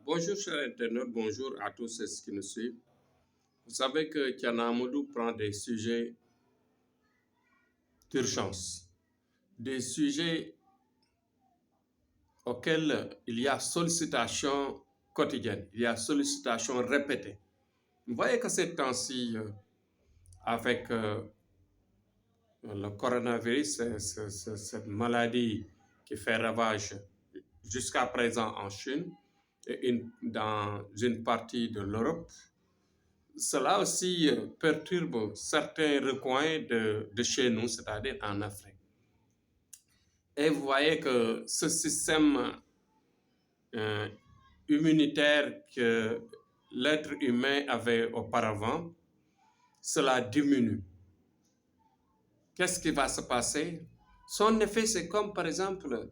Bonjour chers internautes, bonjour à tous ceux qui nous suivent. Vous savez que Tiana Amadou prend des sujets d'urgence, des sujets auxquels il y a sollicitation quotidienne, il y a sollicitation répétée. Vous voyez que ces temps-ci, avec le coronavirus, cette maladie qui fait ravage jusqu'à présent en Chine et dans une partie de l'Europe, cela aussi perturbe certains recoins de chez nous, c'est-à-dire en Afrique. Et vous voyez que ce système euh, immunitaire que l'être humain avait auparavant, cela diminue. Qu'est-ce qui va se passer? Son effet, c'est comme par exemple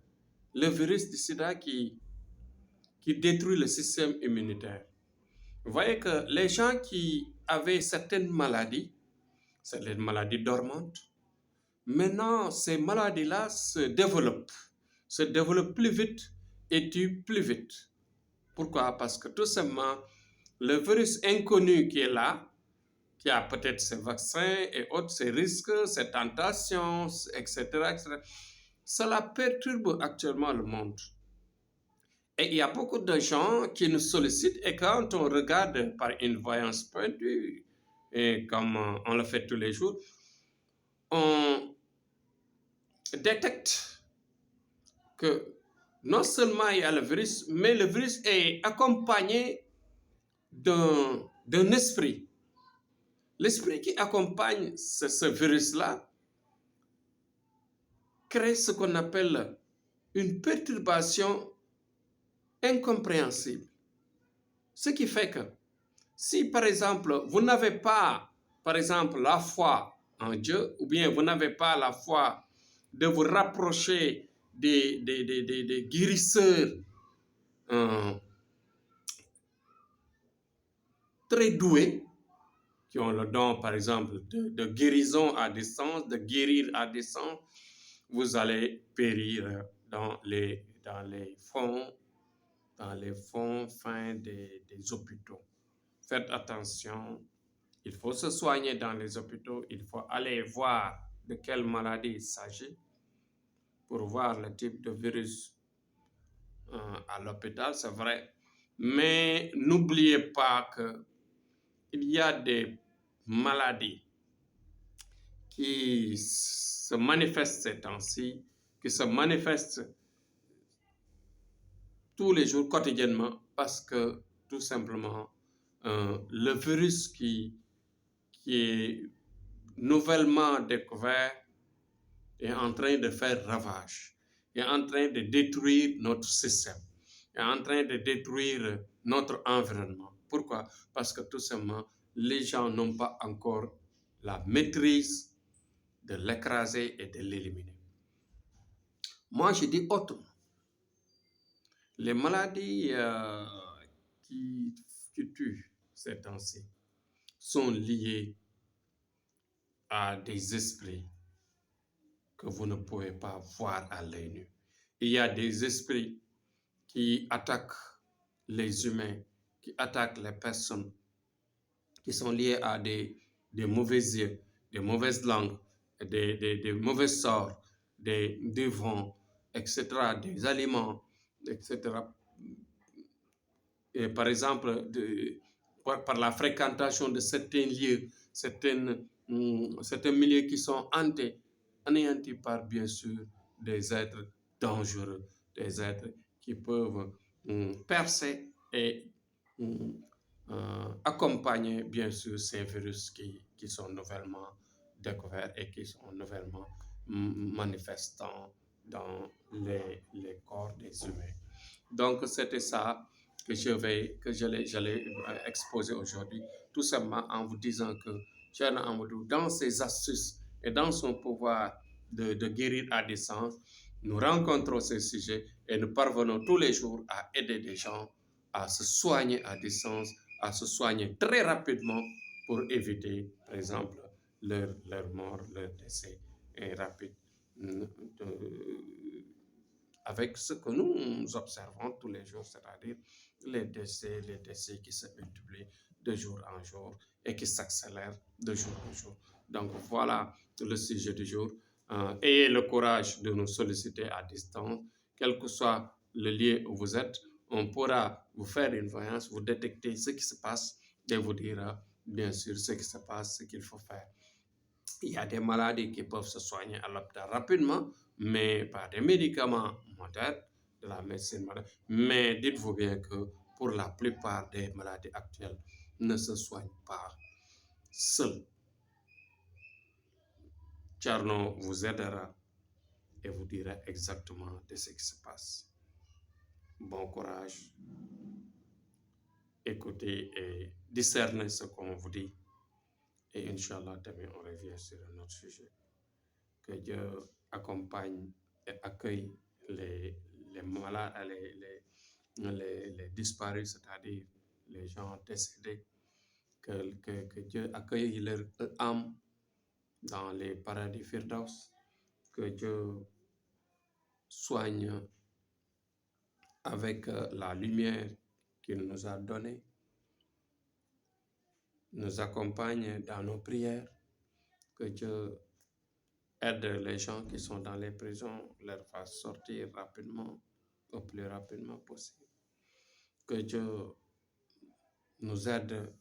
le virus du sida qui détruit le système immunitaire. Vous voyez que les gens qui avaient certaines maladies, c'est les maladies dormantes, maintenant ces maladies-là se développent plus vite et tuent plus vite. Pourquoi? Parce que tout simplement, le virus inconnu qui est là, qui a peut-être ses vaccins et autres, ses risques, ses tentations, etc., etc., cela perturbe actuellement le monde. Et il y a beaucoup de gens qui nous sollicitent et quand on regarde par une voyance pointue, et comme on le fait tous les jours, on détecte que non seulement il y a le virus, mais le virus est accompagné d'un esprit. L'esprit qui accompagne ce virus-là crée ce qu'on appelle une perturbation incompréhensible. Ce qui fait que si, par exemple, vous n'avez pas, par exemple, la foi en Dieu, ou bien vous n'avez pas la foi de vous rapprocher des guérisseurs très doués, qui ont le don, par exemple, de guérison à distance, de guérir à distance, vous allez périr dans les fonds fins des hôpitaux. Faites attention, il faut se soigner dans les hôpitaux, il faut aller voir de quelle maladie il s'agit pour voir le type de virus à l'hôpital, c'est vrai. Mais n'oubliez pas qu'il y a des maladies qui se manifestent ces temps-ci, qui se manifestent tous les jours, quotidiennement, parce que tout simplement, le virus qui est nouvellement découvert est en train de faire ravage, est en train de détruire notre système, est en train de détruire notre environnement. Pourquoi? Parce que tout simplement, les gens n'ont pas encore la maîtrise de l'écraser et de l'éliminer. Moi, je dis autrement. Les maladies qui tuent ces temps-ci sont liées à des esprits que vous ne pouvez pas voir à l'œil nu. Il y a des esprits qui attaquent les humains, qui attaquent les personnes, qui sont liées à des mauvais yeux, des mauvaises langues, des mauvais sorts, des vents, etc., des aliments, etc. Et par exemple, par la fréquentation de certains lieux, certains milieux qui sont anéantis par, bien sûr, des êtres dangereux, des êtres qui peuvent percer et accompagner, bien sûr, ces virus qui sont nouvellement découverts et qui sont nouvellement manifestants dans les corps des humains. Donc, c'était ça que j'allais exposer aujourd'hui, tout simplement en vous disant que Tiana Amadou, dans ses astuces et dans son pouvoir de guérir à distance, nous rencontrons ces sujets et nous parvenons tous les jours à aider des gens à se soigner à distance, à se soigner très rapidement pour éviter, par exemple, leur mort, leur décès rapide. Avec ce que nous observons tous les jours, c'est-à-dire les décès qui se multiplient de jour en jour et qui s'accélèrent de jour en jour. Donc voilà le sujet du jour. Ayez le courage de nous solliciter à distance, quel que soit le lieu où vous êtes. On pourra vous faire une voyance, vous détecter ce qui se passe et vous dire bien sûr ce qui se passe, ce qu'il faut faire. Il y a des maladies qui peuvent se soigner à l'hôpital rapidement, mais par des médicaments modernes, de la médecine moderne. Mais dites-vous bien que pour la plupart des maladies actuelles ne se soignent pas seules. Tcherno vous aidera et vous dira exactement de ce qui se passe. Bon courage, écoutez et discernez ce qu'on vous dit. Et Inch'Allah, demain, on revient sur un autre sujet. Que Dieu accompagne et accueille les malades, les disparus, c'est-à-dire les gens décédés. Que Dieu accueille leur âme dans les paradis Firdaus. Que Dieu soigne avec la lumière qu'il nous a donnée, nous accompagne dans nos prières, que Dieu aide les gens qui sont dans les prisons, leur fasse sortir rapidement, au plus rapidement possible. Que Dieu nous aide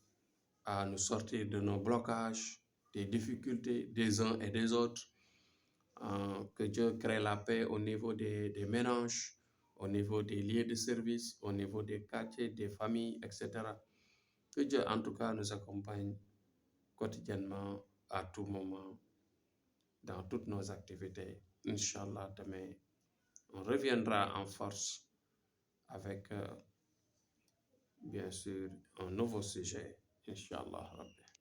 à nous sortir de nos blocages, des difficultés des uns et des autres. Que Dieu crée la paix au niveau des ménages, au niveau des lieux de service, au niveau des quartiers, des familles, etc. Que Dieu, en tout cas, nous accompagne quotidiennement, à tout moment, dans toutes nos activités. Inch'Allah, demain, on reviendra en force avec, bien sûr, un nouveau sujet. Inch'Allah.